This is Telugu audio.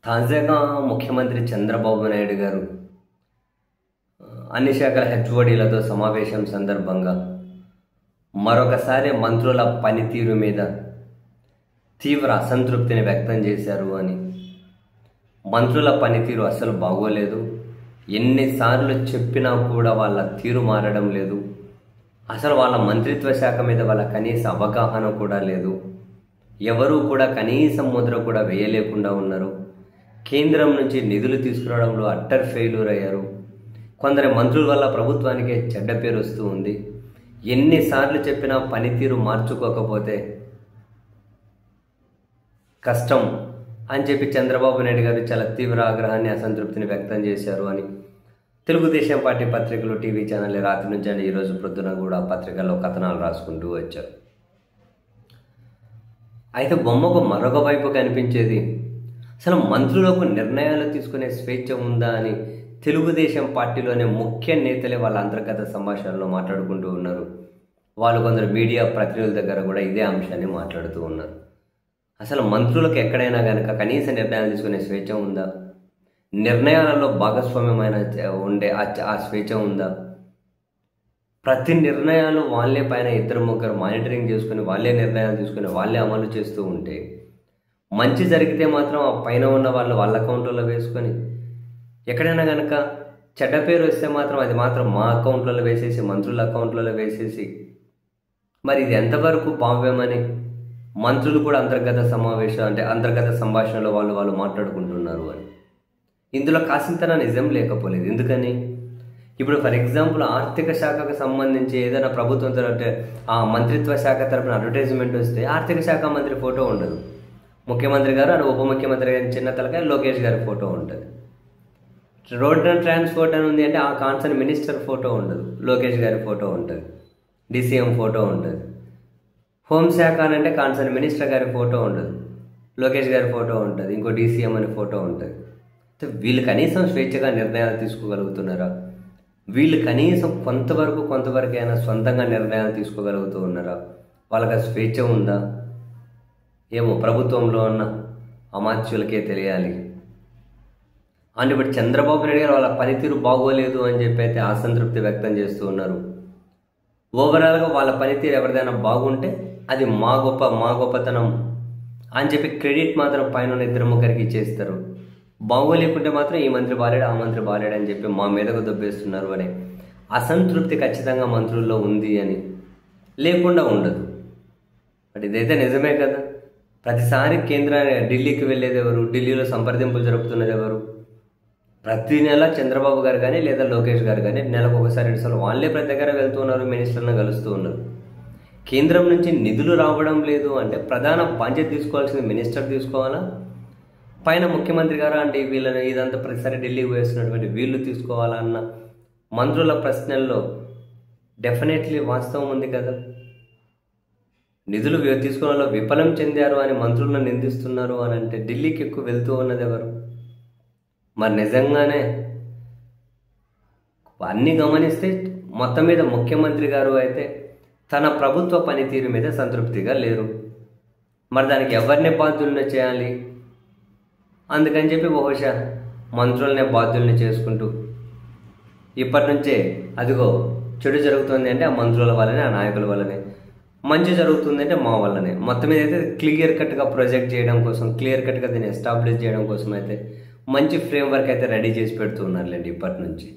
తాజాగా ముఖ్యమంత్రి చంద్రబాబు నాయుడు గారు అన్ని శాఖల హెచ్ఓడీలతో సమావేశం సందర్భంగా మరొకసారి మంత్రుల పనితీరు మీద తీవ్ర అసంతృప్తిని వ్యక్తం చేశారు అని. మంత్రుల పనితీరు అస్సలు బాగోలేదు, ఎన్నిసార్లు చెప్పినా కూడా వాళ్ళ తీరు మారడం లేదు, అసలు వాళ్ళ మంత్రిత్వ శాఖ మీద వాళ్ళ కనీస అవగాహన కూడా లేదు, ఎవరూ కూడా కనీసం ముద్ర కూడా వేయలేకుండా ఉన్నారు. కేంద్రం నుంచి నిధులు తీసుకురావడంలో అట్టర్ ఫెయిల్యూర్ అయ్యారు. కొందరి మంత్రుల వల్ల ప్రభుత్వానికి చెడ్డ పేరు వస్తూ ఉంది. ఎన్నిసార్లు చెప్పినా పనితీరు మార్చుకోకపోతే కష్టం అని చెప్పి చంద్రబాబు నాయుడు గారు చాలా తీవ్ర ఆగ్రహాన్ని, అసంతృప్తిని వ్యక్తం చేశారు అని తెలుగుదేశం పార్టీ పత్రికలు, టీవీ ఛానల్ రాత్రి నుంచి అని ఈరోజు ప్రొద్దున కూడా పత్రికల్లో కథనాలు రాసుకుంటూ వచ్చారు. అయితే బొమ్మకు మరొక వైపు కనిపించేది అసలు మంత్రులకు నిర్ణయాలు తీసుకునే స్వేచ్ఛ ఉందా అని తెలుగుదేశం పార్టీలోనే ముఖ్య నేతలే వాళ్ళ అంతర్గత సంభాషణలో మాట్లాడుకుంటూ ఉన్నారు. వాళ్ళు కొందరు మీడియా ప్రతినిధుల దగ్గర కూడా ఇదే అంశాన్ని మాట్లాడుతూ ఉన్నారు. అసలు మంత్రులకు ఎక్కడైనా కనుక కనీస నిర్ణయాలు తీసుకునే స్వేచ్ఛ ఉందా? నిర్ణయాలలో భాగస్వామ్యమైన ఉండే ఆ స్వేచ్ఛ ఉందా? ప్రతి నిర్ణయాలు వాళ్ళే పైన ఇద్దరు ముగ్గురు మానిటరింగ్ చేసుకుని వాళ్ళే నిర్ణయాలు తీసుకుని వాళ్ళే అమలు చేస్తూ ఉంటే, మంచి జరిగితే మాత్రం ఆ పైన ఉన్న వాళ్ళు వాళ్ళ అకౌంట్లలో వేసుకొని, ఎక్కడైనా కనుక చెడ్డ పేరు వస్తే మాత్రం అది మాత్రం మా అకౌంట్లలో వేసేసి, మంత్రుల అకౌంట్లలో వేసేసి, మరి ఇది ఎంతవరకు భావ్యమని మంత్రులు కూడా అంతర్గత సంభాషణలో వాళ్ళు మాట్లాడుకుంటున్నారు అని. ఇందులో కాసింతన నిజం లేకపోలేదు. ఎందుకని? ఇప్పుడు ఫర్ ఎగ్జాంపుల్ ఆర్థిక శాఖకు సంబంధించి ఏదైనా ప్రభుత్వం అంటే ఆ మంత్రిత్వ శాఖ తరపున అడ్వర్టైజ్మెంట్ వస్తే ఆర్థిక శాఖ మంత్రి ఫోటో ఉండదు, ముఖ్యమంత్రి గారు అని ఉప ముఖ్యమంత్రి గారి చిన్న తలకాయ లోకేష్ గారి ఫోటో ఉంటుంది. రోడ్ అండ్ ట్రాన్స్పోర్ట్ అని ఉంది అంటే ఆ కాన్సర్న్ మినిస్టర్ ఫోటో ఉండదు, లోకేష్ గారి ఫోటో ఉంటుంది, డీసీఎం ఫోటో ఉంటుంది. హోంశాఖ అని అంటే కాన్సర్న్ మినిస్టర్ గారి ఫోటో ఉండదు, లోకేష్ గారి ఫోటో ఉంటుంది, ఇంకో డీసీఎం అని ఫోటో ఉంటుంది. వీళ్ళు కనీసం స్వేచ్ఛగా నిర్ణయాలు తీసుకోగలుగుతున్నారా? వీళ్ళు కనీసం కొంతవరకైనా సొంతంగా నిర్ణయాలు తీసుకోగలుగుతూ ఉన్నారా? వాళ్ళకి ఆ స్వేచ్ఛ ఉందా? ఏమో ప్రభుత్వంలో ఉన్న అమాత్యులకే తెలియాలి. అంటే ఇప్పుడు చంద్రబాబు నాయుడు గారు వాళ్ళ పనితీరు బాగోలేదు అని చెప్పి అయితే అసంతృప్తి వ్యక్తం చేస్తూ ఉన్నారు. ఓవరాల్గా వాళ్ళ పనితీరు ఎవరిదైనా బాగుంటే అది మా గొప్పతనం అని చెప్పి క్రెడిట్ మాత్రం పైన ఇద్దరు ముగ్గురికి ఇచ్చేస్తారు. బాగోలేకుంటే మాత్రం ఈ మంత్రి బాలేడు, ఆ మంత్రి బాలేడు అని చెప్పి మా మీదకు దొబ్బేస్తున్నారు అనే అసంతృప్తి ఖచ్చితంగా మంత్రుల్లో ఉంది అని. లేకుండా ఉండదు. బట్ ఇదైతే నిజమే కదా. ప్రతిసారి ఢిల్లీకి వెళ్ళేది ఎవరు? ఢిల్లీలో సంప్రదింపులు జరుపుతున్నది ఎవరు? ప్రతి నెల చంద్రబాబు గారు కానీ లేదా లోకేష్ గారు కానీ నెలకు ఒకసారి 2 సార్లు వాళ్ళే ప్రతి దగ్గర వెళ్తూ ఉన్నారు, మినిస్టర్లను కలుస్తూ ఉన్నారు. కేంద్రం నుంచి నిధులు రావడం లేదు అంటే ప్రధాన బాధ్యత తీసుకోవాల్సింది మినిస్టర్ తీసుకోవాలా, పైన ముఖ్యమంత్రి గారు అంటే వీళ్ళని ఇదంతా ప్రతిసారి ఢిల్లీకి వేస్తున్నటువంటి వీళ్ళు తీసుకోవాలా అన్న మంత్రుల ప్రశ్నల్లో డెఫినెట్లీ వాస్తవం ఉంది కదా. నిధులు తీసుకోవడంలో విఫలం చెందారు అని మంత్రులను నిందిస్తున్నారు అని అంటే ఢిల్లీకి ఎక్కువ వెళ్తూ ఉన్నది ఎవరు? మరి నిజంగానే అన్నీ గమనిస్తే మొత్తం మీద ముఖ్యమంత్రి గారు అయితే తన ప్రభుత్వ పనితీరు మీద సంతృప్తిగా లేరు. మరి దానికి ఎవరిని బాధ్యుల్ని చేయాలి? అందుకని చెప్పి బహుశా మంత్రులనే బాధ్యుల్ని చేసుకుంటూ ఇప్పటి నుంచే అదిగో చెడు జరుగుతుంది అంటే ఆ మంత్రుల వల్లనే, ఆ నాయకుల వల్లనే, మంచి జరుగుతుంది అంటే మా వల్లనే. మొత్తం మీద అయితే క్లియర్ కట్గా ప్రొజెక్ట్ చేయడం కోసం, క్లియర్ కట్గా దీన్ని ఎస్టాబ్లిష్ చేయడం కోసం అయితే మంచి ఫ్రేమ్వర్క్ అయితే రెడీ చేసి పెడుతున్నారులేండి ఇప్పటి నుంచి.